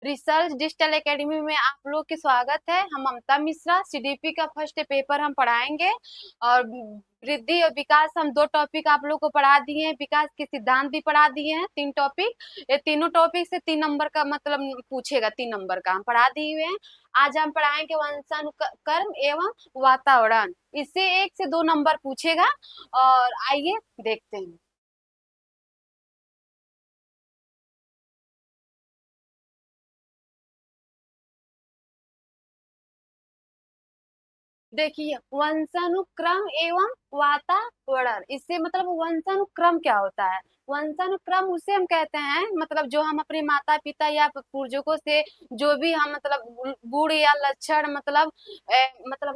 Research digital academy में आप लोग के स्वागत है। हम ममता मिश्रा, सीडीपी का फर्स्ट पेपर हम पढ़ाएंगे और वृद्धि और विकास हम 2 टॉपिक आप लोग को पढ़ा दिए हैं। विकास के सिद्धांत भी पढ़ा दिए हैं, 3 टॉपिक। ये तीनों टॉपिक से 3 नंबर का मतलब पूछेगा, 3 नंबर का हम पढ़ा दिए हुए हैं। आज हम पढ़ाएंगे वंशानुक्रम एवं वातावरण, इससे 1 से 2 नंबर पूछेगा। और आइए देखते हैं। देखिए, वंशानुक्रम एवं वातावरण, इससे मतलब वंशानुक्रम क्या होता है? वंशानुक्रम उसे हम कहते हैं मतलब जो हम अपने माता पिता या पूर्वजों से जो भी हम मतलब गुण या लक्षण मतलब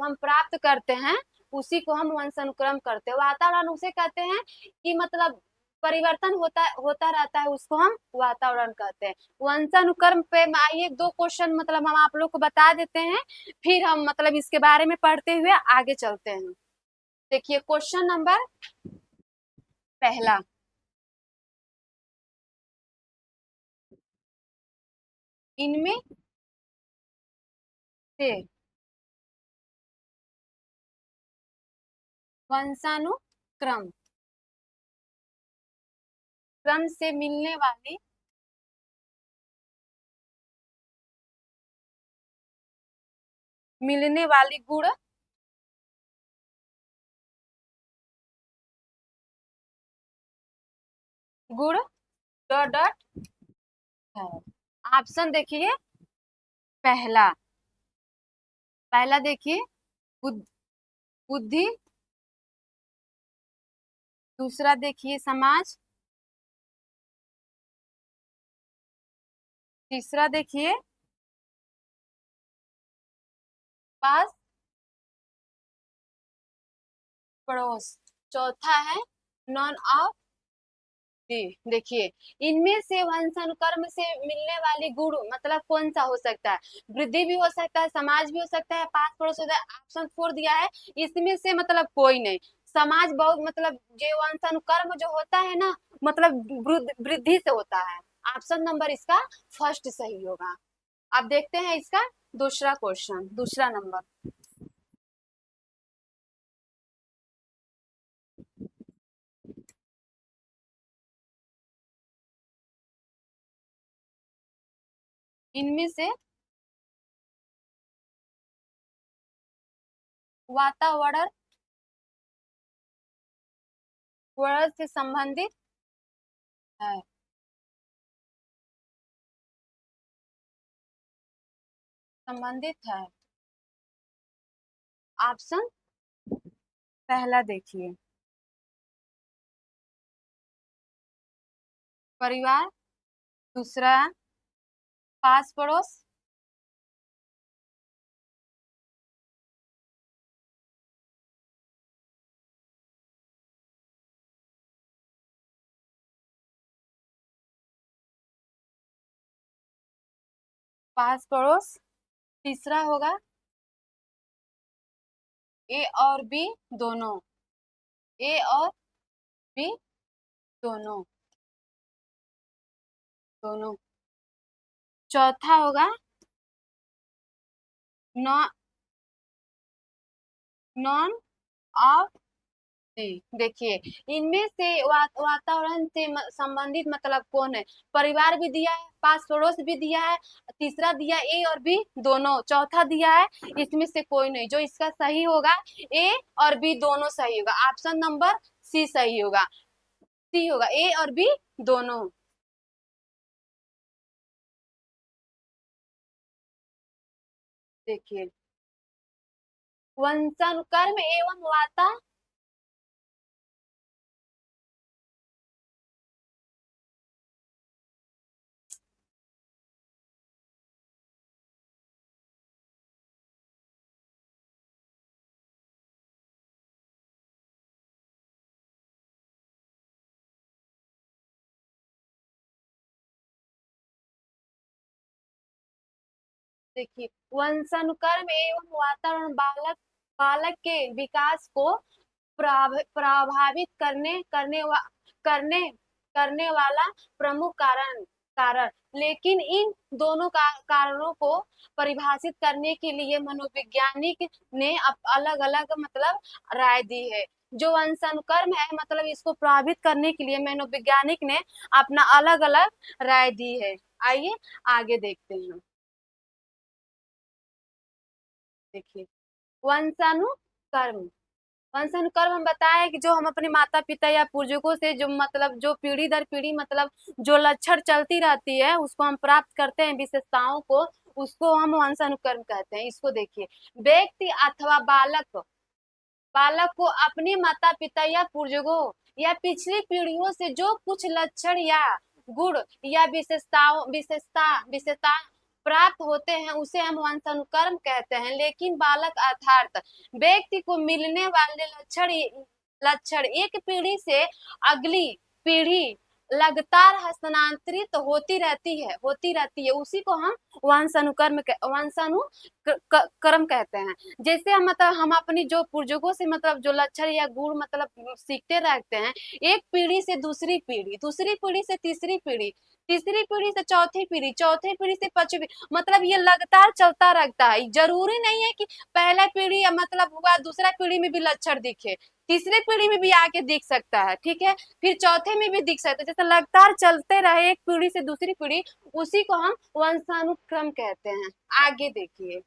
हम प्राप्त करते हैं, उसी को हम वंशानुक्रम करते हैं। वातावरण उसे कहते हैं कि मतलब परिवर्तन होता रहता है, उसको हम वातावरण कहते हैं। वंशानुक्रम पे आइए 2 क्वेश्चन मतलब हम आप लोग को बता देते हैं, फिर हम मतलब इसके बारे में पढ़ते हुए आगे चलते हैं। देखिए, क्वेश्चन नंबर पहला, इनमें से वंशानुक्रम क्रम से मिलने वाली गुण डॉट डॉट है। ऑप्शन देखिए, पहला पहला देखिए बुद्ध- बुद्धि, दूसरा देखिए समाज, तीसरा देखिए पास पड़ोस, चौथा है नॉन ऑफ। जी देखिए, इनमें से वंशानुक्रम से मिलने वाली गुण मतलब कौन सा हो सकता है? वृद्धि भी हो सकता है, समाज भी हो सकता है, पास पड़ोस हो सकता है। ऑप्शन 4 दिया है, इसमें से मतलब कोई नहीं। समाज बहुत मतलब जो वंशानुक्रम जो होता है ना, मतलब वृद्धि से होता है। ऑप्शन नंबर इसका फर्स्ट सही होगा। अब देखते हैं इसका दूसरा क्वेश्चन, दूसरा नंबर। इनमें से वातावरण वर्ण से है संबंधित है। ऑप्शन पहला देखिए, परिवार, दूसरा पास पड़ोस, पास पड़ोस, तीसरा होगा ए और बी दोनों, ए और बी दोनों, दोनों। चौथा होगा नॉन नॉन ऑफ। देखिए, इनमें से वातावरण से संबंधित मतलब कौन है? परिवार भी दिया है, पास पड़ोस भी दिया है, तीसरा दिया ए और बी दोनों, चौथा दिया है इसमें से कोई नहीं। जो इसका सही होगा ए और बी दोनों सही होगा। ऑप्शन नंबर सी सही होगा, सी होगा, ए और बी दोनों। देखिए, वंशानुक्रम एवं वाता देखिए, वंशानुक्रम एवं वातावरण बालक के विकास को प्रभावित करने करने वाला प्रमुख कारण कारण, लेकिन इन दोनों कारणों को परिभाषित करने के लिए मनोवैज्ञानिक ने अलग अलग मतलब राय दी है। जो वंशानुक्रम है मतलब इसको प्रभावित करने के लिए मनोवैज्ञानिक ने अपना अलग अलग राय दी है। आइए आगे देखते हैं। देखिए वंशानुक्रम, वंशानुक्रम हम बताए कि जो हम अपने माता पिता या पूर्वजों से जो मतलब जो पीढ़ी दर पीढ़ी मतलब जो लक्षण चलती रहती है उसको हम प्राप्त करते हैं, विशेषताओं को, उसको हम वंशानुक्रम कहते हैं। इसको देखिए, व्यक्ति अथवा बालक बालक को अपने माता पिता या पूर्वजों या पिछली पीढ़ियों से जो कुछ लक्षण या गुण या विशेषता प्राप्त होते हैं उसे हम वंशानुक्रम कहते हैं। लेकिन बालक अर्थात व्यक्ति को मिलने वाले लक्षण लक्षण एक पीढ़ी से अगली पीढ़ी लगातार हस्तांतरित होती रहती है, उसी को हम वंशानुक्रम कहते हैं। जैसे हम मतलब हम अपनी जो पूर्वजों से मतलब जो लक्षण या गुण मतलब सीखते रहते हैं, एक पीढ़ी से दूसरी पीढ़ी, दूसरी पीढ़ी से तीसरी पीढ़ी, तीसरी पीढ़ी से चौथी पीढ़ी, चौथी पीढ़ी से पांचवी, मतलब ये लगातार चलता रहता है। जरूरी नहीं है कि पहला पीढ़ी मतलब हुआ दूसरा पीढ़ी में भी लक्षण दिखे, तीसरी पीढ़ी में भी आके दिख सकता है, ठीक है, फिर चौथे में भी दिख सकता है। जैसे लगातार चलते रहे एक पीढ़ी से दूसरी पीढ़ी, उसी को हम वंशानुक्रम कहते हैं। आगे देखिए,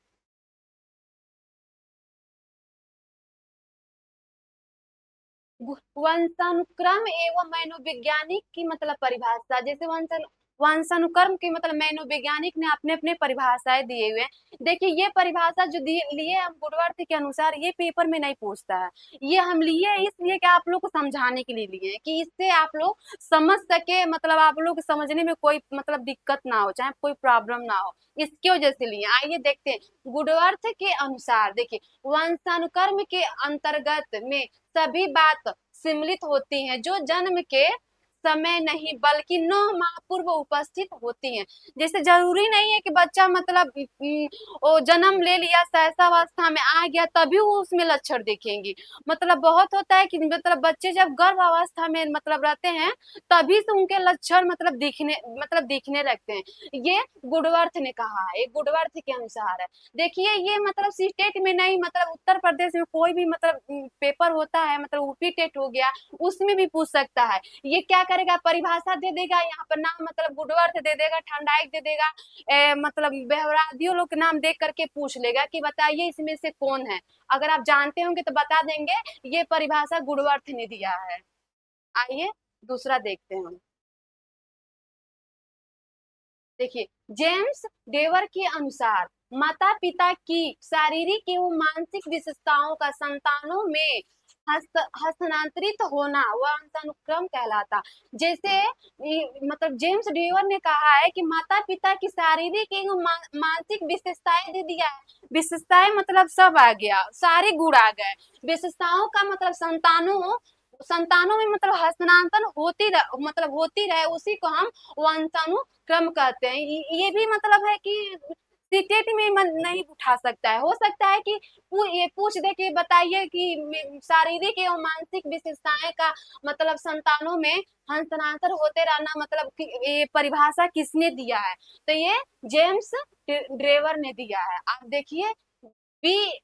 वंशानुक्रम एवं मनोवैज्ञानिक की मतलब परिभाषा। जैसे वंशानुक्रम की मतलब मनोवैज्ञानिक ने अपने अपने परिभाषाएं दिए हुए हैं। देखिए ये परिभाषा जो दिए लिए हम गुणवर्थ के अनुसार, ये पेपर में नहीं पूछता है, ये हम लिए हैं इसलिए कि आप लोग को समझाने के लिए लिए हैं कि इससे आप लोग समझ सके, मतलब आप लोग समझने में कोई मतलब दिक्कत ना हो, चाहे कोई प्रॉब्लम ना हो, इसकी वजह से लिए। आइए देखते हैं गुणवर्थ के अनुसार। देखिए वंशानुक्रम के अंतर्गत में सभी बात सम्मिलित होती हैं जो जन्म के समय नहीं बल्कि 9 माह पूर्व उपस्थित होती हैं। जैसे जरूरी नहीं है कि बच्चा मतलब वो जन्म ले लिया सहसावस्था में आ गया तभी वो उसमें लक्षण दिखेंगी। मतलब बहुत होता है कि मतलब बच्चे जब गर्भ अवस्था में मतलब रहते हैं तभी से उनके लक्षण मतलब दिखने लगते हैं। ये गुडवर्थ ने कहा है, ये गुडवर्थ के अनुसार है। देखिए ये मतलब सी टेट में नहीं, मतलब उत्तर प्रदेश में कोई भी मतलब पेपर होता है, मतलब यूपी टेट हो गया, उसमें भी पूछ सकता है। ये क्या करेगा, परिभाषा दे देगा, यहाँ पर नाम मतलब गुडवर्थ दे देगा, ठंडाइक दे देगा, मतलब बेहरादियों लोग के नाम देख करके पूछ लेगा कि बताइए इसमें से कौन है। अगर आप जानते होंगे तो बता देंगे, ये परिभाषा गुडवर्थ ने दिया है। आइए दूसरा देखते हैं हम। देखिए जेम्स डेवर के अनुसार माता पिता की शारीरिक एवं मानसिक विशेषताओं का संतानों में हस्तांतरित होना वंशानुक्रम कहलाता। जैसे मतलब जेम्स डेवर ने कहा है कि माता पिता की शारीरिक एवं मानसिक विशेषताएं दे दिया है। विशेषताएं मतलब सब आ गया, सारे गुण आ गए। विशेषताओं का मतलब संतानों में मतलब हस्तांतरण मतलब होती रहे, उसी को हम वंशानुक्रम कहते हैं। ये भी मतलब है कि सीटेट में नहीं उठा सकता है, हो सकता है कि ये पूछ दे कि बताइए कि शारीरिक एवं मानसिक विशेषताएं का मतलब संतानों में हस्तांतरण होते रहना मतलब ये परिभाषा किसने दिया है, तो ये जेम्स ड्रेवर ने दिया है। आप देखिए बी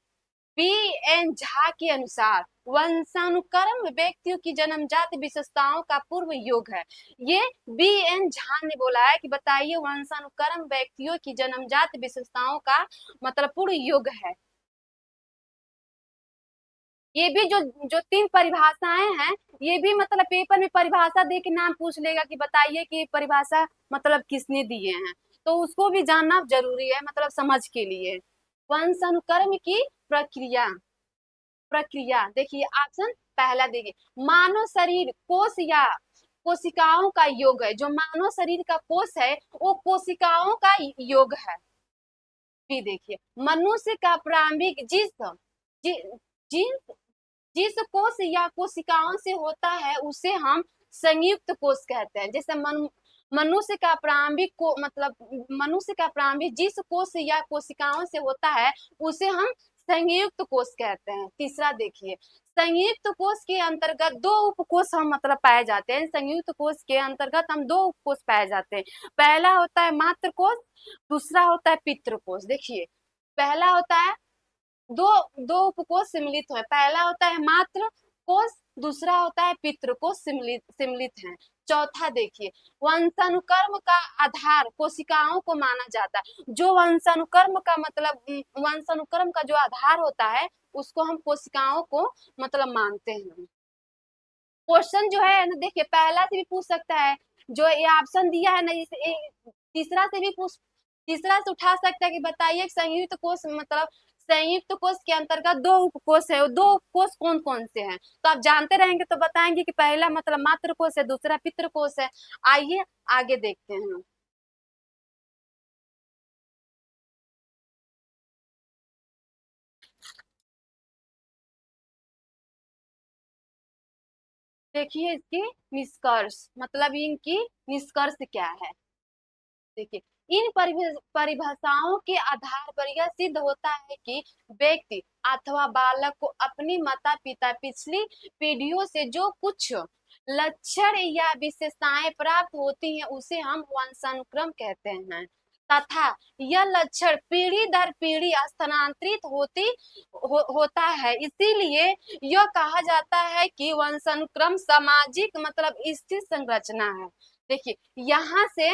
बी एन झा के अनुसार वंशानुक्रम व्यक्तियों की जन्मजात विशेषताओं का पूर्व योग है। ये बी एन झा ने बोला है कि बताइए वंशानुक्रम व्यक्तियों की जन्मजात विशेषताओं का मतलब पूर्व योग है। ये भी जो जो तीन परिभाषाएं हैं, ये भी मतलब पेपर में परिभाषा दे के नाम पूछ लेगा कि बताइए कि परिभाषा मतलब किसने दिए हैं, तो उसको भी जानना जरूरी है मतलब समझ के लिए। वंशानुक्रम की प्रक्रिया प्रक्रिया देखिए, ऑप्शन पहला देखिए, मानव शरीर कोश या कोशिकाओं का योग है। जो मानव शरीर का कोश है वो कोशिकाओं का योग है। भी देखिए, मनुष्य का प्रारंभिक जि, जिस जिस कोश या कोशिकाओं से होता है उसे हम संयुक्त कोश कहते हैं। जैसे मनुष्य का प्रारंभिक को मतलब मनुष्य का प्रारंभिक जिस कोश या कोशिकाओं से होता है उसे हम संयुक्त कोश कहते हैं। तीसरा देखिए, संयुक्त कोष के अंतर्गत दो उपकोष हम मतलब पाए जाते हैं। संयुक्त कोष के अंतर्गत हम दो उपकोष पाए जाते हैं। पहला होता है मातृ कोष, दूसरा होता है पितृ कोष। देखिए, पहला होता है दो दो उपकोष सम्मिलित है। पहला होता है मातृ कोष, दूसरा होता है पितृ कोष सम्मिलित है। चौथा देखिए, वंशानुक्रम का आधार कोशिकाओं को माना जाता है। जो वंशानुक्रम का मतलब वंशानुक्रम का जो आधार होता है उसको हम कोशिकाओं को मतलब मानते हैं। क्वेश्चन जो है ना, देखिए पहला से भी पूछ सकता है, जो ये ऑप्शन दिया है ना, इसे तीसरा से भी पूछ, तीसरा से उठा सकता है कि बताइए संयुक्त कोष मतलब संयुक्त कोष के अंतर्गत दो उपकोष है, वो दो उपकोष कौन कौन से हैं। तो आप जानते रहेंगे तो बताएंगे कि पहला मतलब मातृ कोष है, दूसरा पितृ कोष है। आइए आगे देखते हैं। देखिए इसकी निष्कर्ष मतलब इनकी निष्कर्ष क्या है। देखिए, इन परिभाषाओं के आधार पर यह सिद्ध होता है कि व्यक्ति अथवा बालक को अपनी माता पिता पिछली पीढ़ियों से जो कुछ लक्षण या विशेषताएं प्राप्त होती हैं उसे हम वंशानुक्रम कहते हैं, तथा यह लक्षण पीढ़ी दर पीढ़ी स्थानांतरित होता है। इसीलिए यह कहा जाता है कि वंशानुक्रम सामाजिक मतलब स्थिर संरचना है। देखिए, यहाँ से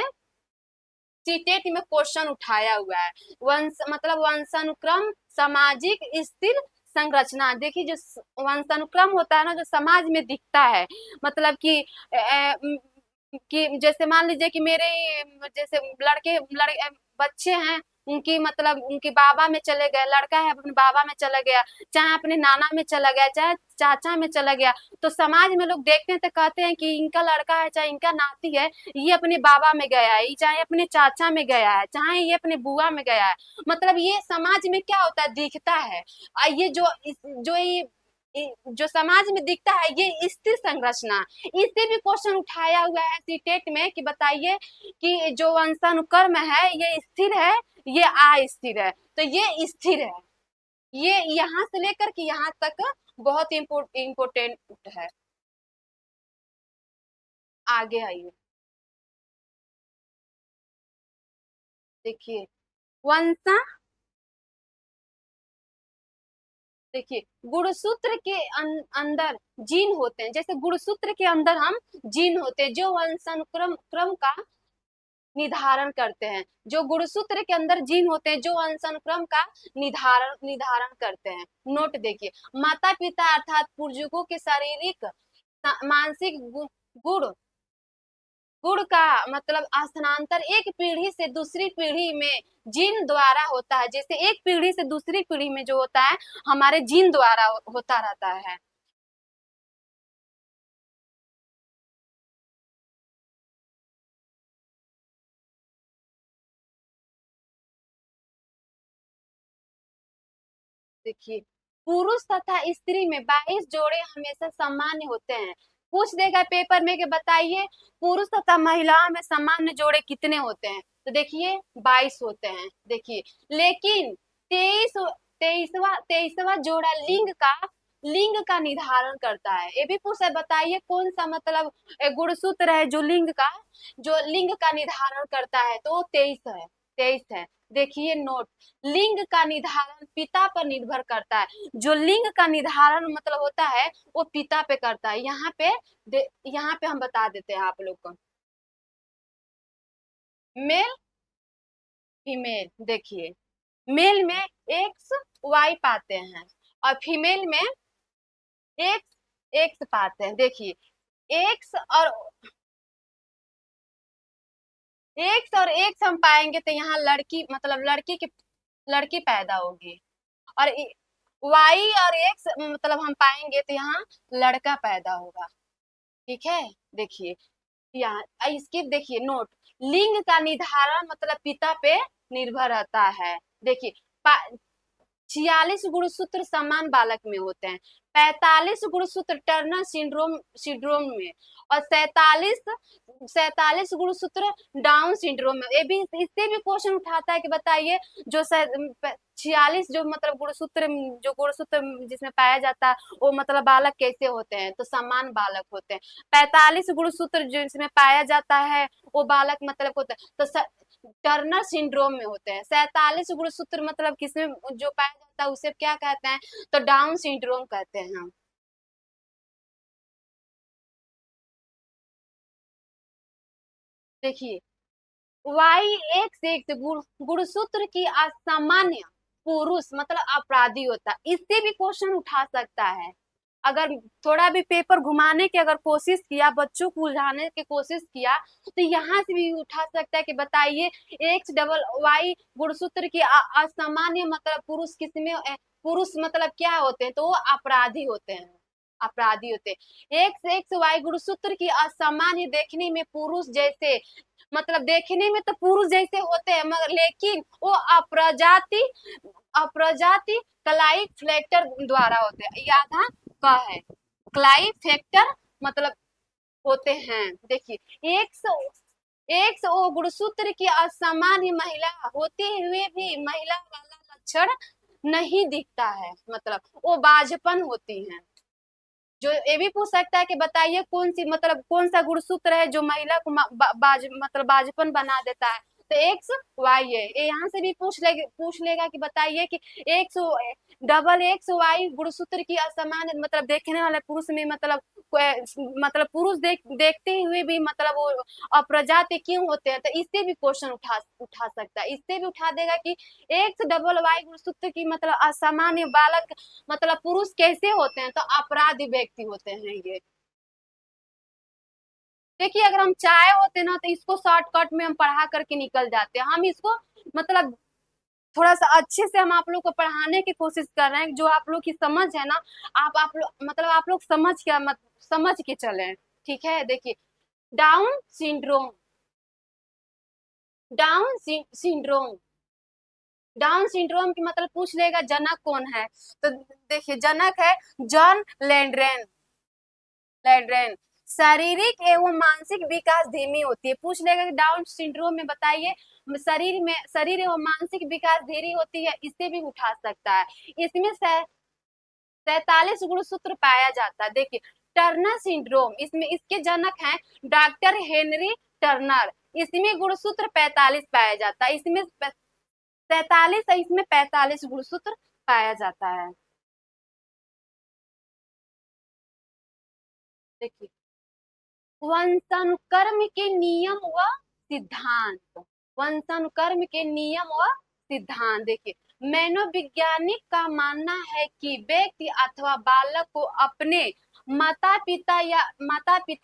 सीटेट में क्वेश्चन उठाया हुआ है, वंश मतलब वंशानुक्रम सामाजिक स्थिर संरचना। देखिए, जो वंशानुक्रम होता है ना, जो समाज में दिखता है, मतलब कि जैसे मान लीजिए कि मेरे जैसे बच्चे हैं, उनकी मतलब उनके बाबा में चले गए, लड़का है अपने बाबा में चला गया, चाहे अपने नाना में चला गया, चाहे चाचा में चला गया, तो समाज में लोग देखते हैं तो कहते हैं कि इनका लड़का है, चाहे इनका नाती है, ये अपने बाबा में गया है, चाहे अपने चाचा में गया है, चाहे ये अपने बुआ में गया है। मतलब ये समाज में क्या होता है, दिखता है। ये जो समाज में दिखता है ये स्थिर संरचना, इससे भी क्वेश्चन उठाया हुआ है सीटेट में कि बताइए कि जो वंशानुक्रम है ये स्थिर है, ये अस्थिर है। तो ये स्थिर है, ये यहाँ से लेकर के यहाँ तक बहुत इम्पोर्टेंट है। आगे आइए, देखिए वंशा देखिए गुणसूत्र के अंदर जीन होते हैं, जैसे गुणसूत्र के अंदर हम जीन होते हैं जो वंशानुक्रम क्रम का निर्धारण करते हैं। जो गुणसूत्र के अंदर जीन होते हैं जो वंशानुक्रम का निर्धारण करते हैं। नोट देखिए, माता पिता अर्थात पूर्वजों के शारीरिक मानसिक गुण गुण का मतलब स्थानांतर एक पीढ़ी से दूसरी पीढ़ी में जीन द्वारा होता है। जैसे एक पीढ़ी से दूसरी पीढ़ी में जो होता है हमारे जीन द्वारा होता रहता है। देखिए, पुरुष तथा स्त्री में 22 जोड़े हमेशा सामान्य होते हैं। पूछ देगा पेपर में कि बताइए पुरुष तथा महिलाओं में सामान्य जोड़े कितने होते हैं, तो देखिए 22 होते हैं। देखिए, लेकिन तेईस तेईसवा जोड़ा लिंग का निर्धारण करता है। ये भी पूछा, बताइए कौन सा मतलब गुणसूत्र है जो लिंग का निर्धारण करता है, तो 23 है। 23 है। देखिए नोट, लिंग का निर्धारण पिता पर निर्भर करता है। जो लिंग का निर्धारण मतलब होता है वो पिता पे करता है। यहाँ पे हम बता देते हैं आप लोग को, मेल फीमेल। देखिए, मेल में एक्स वाई पाते हैं और फीमेल में एक्स एक्स पाते हैं। देखिए, एक्स और एक्स हम पाएंगे तो यहाँ लड़की मतलब लड़की पैदा होगी, और वाई और एक्स मतलब हम पाएंगे तो यहाँ लड़का पैदा होगा। ठीक है। देखिए, यहाँ इसकी देखिए नोट, लिंग का निर्धारण मतलब पिता पे निर्भर रहता है। देखिए, 46 गुणसूत्र समान बालक में होते हैं, 45 गुणसूत्र टर्नर सिंड्रोम सिंड्रोम में, और 47 गुणसूत्र डाउन सिंड्रोम में। ये भी, इससे भी क्वेश्चन उठाता है कि बताइए जो 46 जो मतलब गुणसूत्र, जो गुणसूत्र जिसमें पाया जाता है वो मतलब बालक कैसे होते हैं, तो समान बालक होते हैं। 45 गुणसूत्र जिसमें पाया जाता है वो बालक मतलब होता है तो टर्नर सिंड्रोम में होते हैं। 47 गुणसूत्र मतलब किसमें जो पाया जाता है उसे क्या कहते हैं, तो डाउन सिंड्रोम कहते हैं हम। देखिए, वाई एक्स एक्स गुणसूत्र की असामान्य पुरुष मतलब अपराधी होता है, इससे भी क्वेश्चन उठा सकता है। अगर थोड़ा भी पेपर घुमाने की अगर कोशिश किया, बच्चों को उलझाने की कोशिश किया, तो यहाँ से भी उठा सकता है कि बताइए एक्स डबल वाई गुणसूत्र की असामान्य मतलब पुरुष किसमें पुरुष मतलब क्या होते हैं, तो वो अपराधी होते हैं, अपराधी होते हैं। एक्स एक्स वाई गुणसूत्र की असामान्य देखने में पुरुष जैसे मतलब देखने में तो पुरुष जैसे होते हैं, मगर लेकिन वो अप्रजाति अप्रजाति कलाई फ्लैक्टर द्वारा होते हैं। याद है का है क्लाई फैक्टर मतलब होते हैं। देखिए, एक ओ गुणसूत्र की असामान्य महिला होते हुए भी महिला वाला लक्षण नहीं दिखता है, मतलब वो बाजपन होती हैं। जो ये भी पूछ सकता है कि बताइए कौन सी मतलब कौन सा गुणसूत्र है जो महिला को मतलब बाजपन बना देता है, तो एक्स वाई है। ये यहाँ से भी पूछ लेगा कि बताइए कि एक्स डबल एक्स वाई गुणसूत्र की असमान मतलब देखने वाले पुरुष में मतलब मतलब पुरुष देखते हुए भी मतलब वो अप्रजाति क्यों होते हैं, तो इससे भी क्वेश्चन उठा सकता है। इससे भी उठा देगा कि एक्स डबल वाई गुणसूत्र की मतलब असामान्य बालक मतलब पुरुष कैसे होते हैं, तो अपराधी व्यक्ति होते हैं ये। देखिए, अगर हम चाहे होते ना तो इसको शॉर्टकट में हम पढ़ा करके निकल जाते हैं। हम इसको मतलब थोड़ा सा अच्छे से हम आप लोग को पढ़ाने की कोशिश कर रहे हैं, जो आप लोग की समझ है ना, आप लोग मतलब आप लोग समझ के चले, ठीक है। देखिए, down syndrome, down syndrome, down syndrome की मतलब पूछ लेगा जनक कौन है, तो देखिए जनक है जॉन लैंड्रेन। लैंड्रेन शारीरिक एवं मानसिक विकास धीमी होती है। पूछ लेगा कि डाउन सिंड्रोम में बताइए शरीर एवं मानसिक विकास धीरे होती है, इससे भी उठा सकता है। इसमें 47 गुणसूत्र पाया जाता है। देखिए, टर्नर सिंड्रोम, इसमें इसके जनक हैं डॉक्टर हेनरी टर्नर। इसमें गुणसूत्र 45 पाया जाता है, इसमें 47 है, इसमें 45 गुणसूत्र पाया जाता है। देखिए, वंशानुक्रम के नियम व सिद्धांत, वंशानुक्रम के नियम व सिद्धांत। देखिए, मनोवैज्ञानिक का मानना है कि व्यक्ति अथवा बालक को अपने माता पिता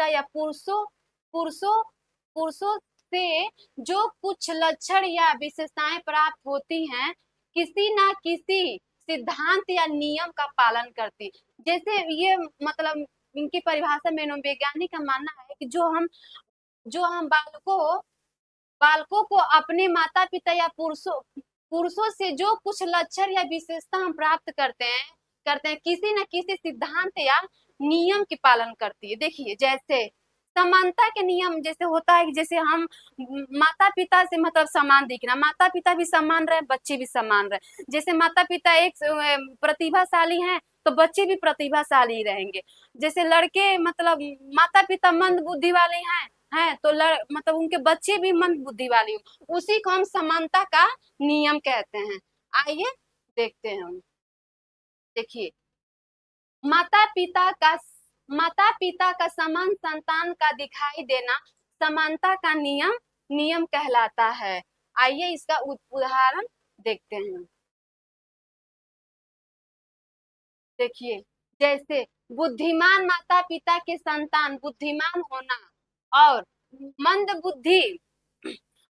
या पुरुषों पुरुषों से जो कुछ लक्षण या विशेषताएं प्राप्त होती हैं, किसी ना किसी सिद्धांत या नियम का पालन करती। जैसे ये मतलब इनकी परिभाषा में मनोवैज्ञानिक का मानना है कि जो हम बालकों को अपने माता पिता या पुरुषों से जो कुछ लक्षण या विशेषता हम प्राप्त करते हैं किसी न किसी सिद्धांत या नियम के पालन करती है। देखिए, जैसे समानता के नियम जैसे होता है कि जैसे हम माता पिता से मतलब समान दिखना, माता पिता भी समान रहे, बच्चे भी समान रहे। जैसे माता पिता एक प्रतिभाशाली हैं तो बच्चे भी प्रतिभाशाली रहेंगे। जैसे लड़के मतलब माता पिता मंद बुद्धि वाले हैं तो मतलब उनके बच्चे भी मंद बुद्धि वाले हो, उसी को हम समानता का नियम कहते हैं। आइए देखते हैं हम। देखिए, माता पिता का माता पिता का समान संतान का दिखाई देना समानता का नियम कहलाता है। आइए इसका उदाहरण देखते हैं। देखिए, जैसे बुद्धिमान माता पिता के संतान बुद्धिमान होना, और मंद बुद्धि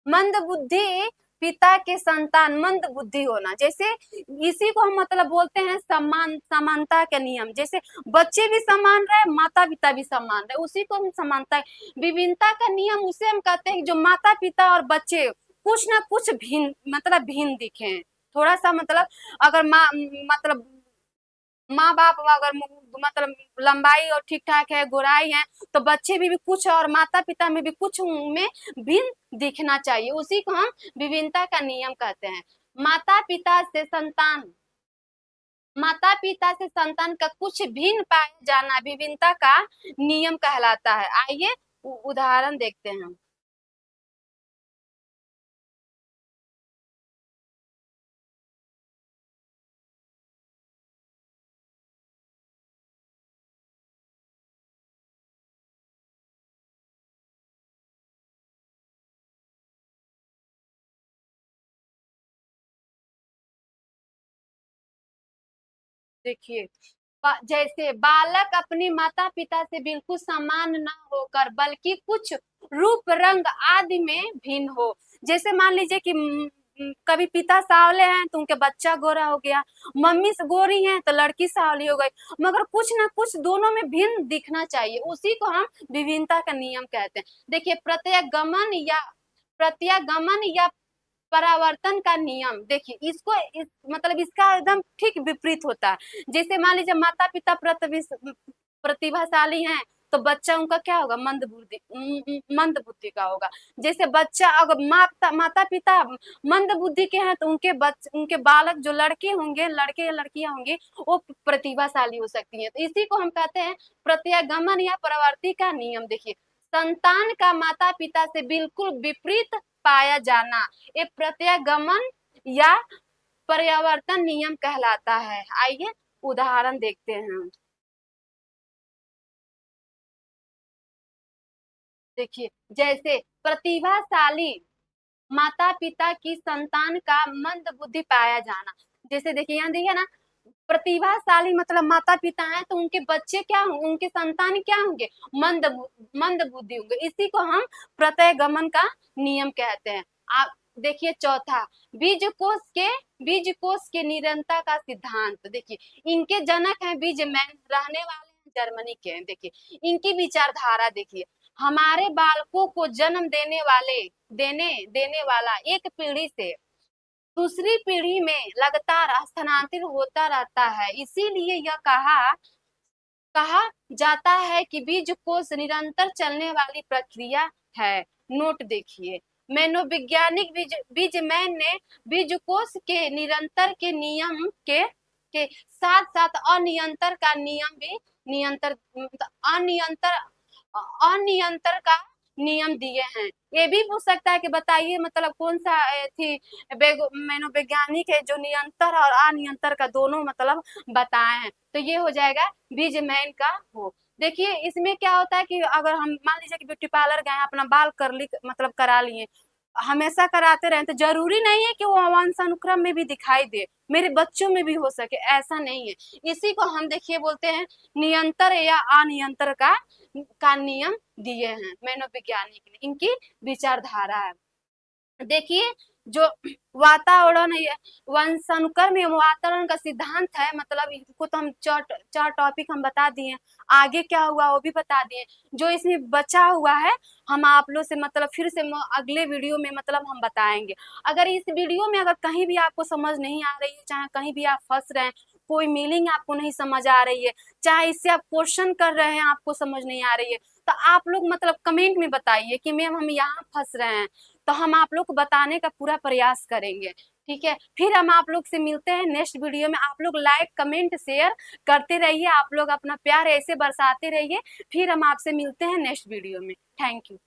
मंद बुद्धि पिता के संतान मंद बुद्धि होना। जैसे इसी को हम मतलब बोलते हैं समानता के नियम। जैसे बच्चे भी समान रहे, माता पिता भी समान रहे, उसी को हम समानता। विभिन्नता का नियम उसे हम कहते हैं जो माता पिता और बच्चे कुछ ना कुछ भिन्न मतलब भिन्न दिखे। थोड़ा सा मतलब अगर मतलब माँ बाप अगर मतलब लंबाई और ठीक ठाक है, गोराई है, तो बच्चे भी कुछ और माता पिता में भी कुछ में भिन्न दिखना चाहिए, उसी को हम विभिन्नता का नियम कहते हैं। माता पिता से संतान माता पिता से संतान का कुछ भिन्न पाया जाना विभिन्नता का नियम कहलाता है। आइए उदाहरण देखते हैं हम। देखिए, जैसे बालक अपने माता पिता से बिल्कुल समान ना होकर बल्कि कुछ रूप रंग आदि में भिन्न हो। जैसे मान लीजिए कि कभी पिता सांवले हैं तो उनके बच्चा गोरा हो गया, मम्मी से गोरी हैं तो लड़की सांवली हो गई, मगर कुछ ना कुछ दोनों में भिन्न दिखना चाहिए, उसी को हम विभिन्नता का नियम कहते हैं। देखिए, प्रत्यागमन या परावर्तन का नियम, देखिए मतलब इसका एकदम ठीक विपरीत होता है। जैसे मान लीजिए माता पिता प्रतिभाशाली हैं, तो बच्चा उनका क्या होगा, मंद बुद्धि का होगा। जैसे बच्चा अगर माता पिता मंद बुद्धि के हैं, तो उनके बालक जो लड़के होंगे, लड़के या लड़कियां होंगी, वो प्रतिभाशाली हो सकती हैं। तो इसी को हम कहते हैं प्रत्यागमन या परावर्ती का नियम। देखिए, संतान का माता पिता से बिल्कुल विपरीत पाया जाना, ये प्रत्यागमन या पर्यावर्तन नियम कहलाता है। आइए उदाहरण देखते हैं। देखिए, जैसे प्रतिभाशाली माता पिता की संतान का मंद बुद्धि पाया जाना। जैसे देखिए, यहाँ देखिए ना, प्रतिभाशाली मतलब माता पिता हैं, तो उनके बच्चे क्या होंगे, उनके संतान क्या होंगे, मंद मंद बुद्धि होंगे। इसी को हम प्रत्ययगमन का नियम कहते हैं। आप देखिए चौथा, बीज कोष के निरंतर का सिद्धांत। देखिए, इनके जनक हैं बीजमैन, रहने वाले हैं जर्मनी के हैं। देखिए, इनकी विचारधारा देखिए, हमारे बालकों को जन्म देने वाला एक पीढ़ी से दूसरी पीढ़ी में लगातार स्थानांतरित होता रहता है, इसीलिए यह कहा जाता है कि बीज कोष निरंतर चलने वाली प्रक्रिया है। नोट देखिए, मनोवैज्ञानिक बीजमैन ने बीज कोष के निरंतर के नियम के साथ साथ अनियंतर का नियम भी नियंत्र अनियंतर अनियंत्र का नियम दिए हैं। ये भी पूछ सकता है कि बताइए मतलब कौन सा थी मनोवैज्ञानिक है जो नियंत्र और अनियंत्र का दोनों मतलब बताए हैं, तो ये हो जाएगा बीजमैन का हो। देखिए, इसमें क्या होता है कि अगर हम मान लीजिए कि ब्यूटी पार्लर गए, अपना बाल करली मतलब करा लिए, हमेशा कराते रहे, तो जरूरी नहीं है कि वो वंशानुक्रम में भी दिखाई दे, मेरे बच्चों में भी हो सके, ऐसा नहीं है। इसी को हम देखिए बोलते हैं नियंत्र या अनियंत्र का नियम दिए हैं मनोवैज्ञानिक ने, इनकी विचारधारा है। देखिए, जो वातावरण वंशानुक्रम में वातावरण का सिद्धांत है, मतलब इसको तो हम चार टॉपिक हम बता दिए, आगे क्या हुआ वो भी बता दिए। जो इसमें बचा हुआ है हम आप लोग से मतलब फिर से अगले वीडियो में मतलब हम बताएंगे। अगर इस वीडियो में अगर कहीं भी आपको समझ नहीं आ रही है, चाहे कहीं भी आप फंस रहे हैं, कोई मीनिंग आपको नहीं समझ आ रही है, चाहे इससे आप क्वेश्चन कर रहे हैं आपको समझ नहीं आ रही है, तो आप लोग मतलब कमेंट में बताइए कि मैम हम यहाँ फंस रहे हैं, तो हम आप लोग को बताने का पूरा प्रयास करेंगे। ठीक है, फिर हम आप लोग से मिलते हैं नेक्स्ट वीडियो में। आप लोग लाइक कमेंट शेयर करते रहिए, आप लोग अपना प्यार ऐसे बरसाते रहिए। फिर हम आपसे मिलते हैं नेक्स्ट वीडियो में। Thank you.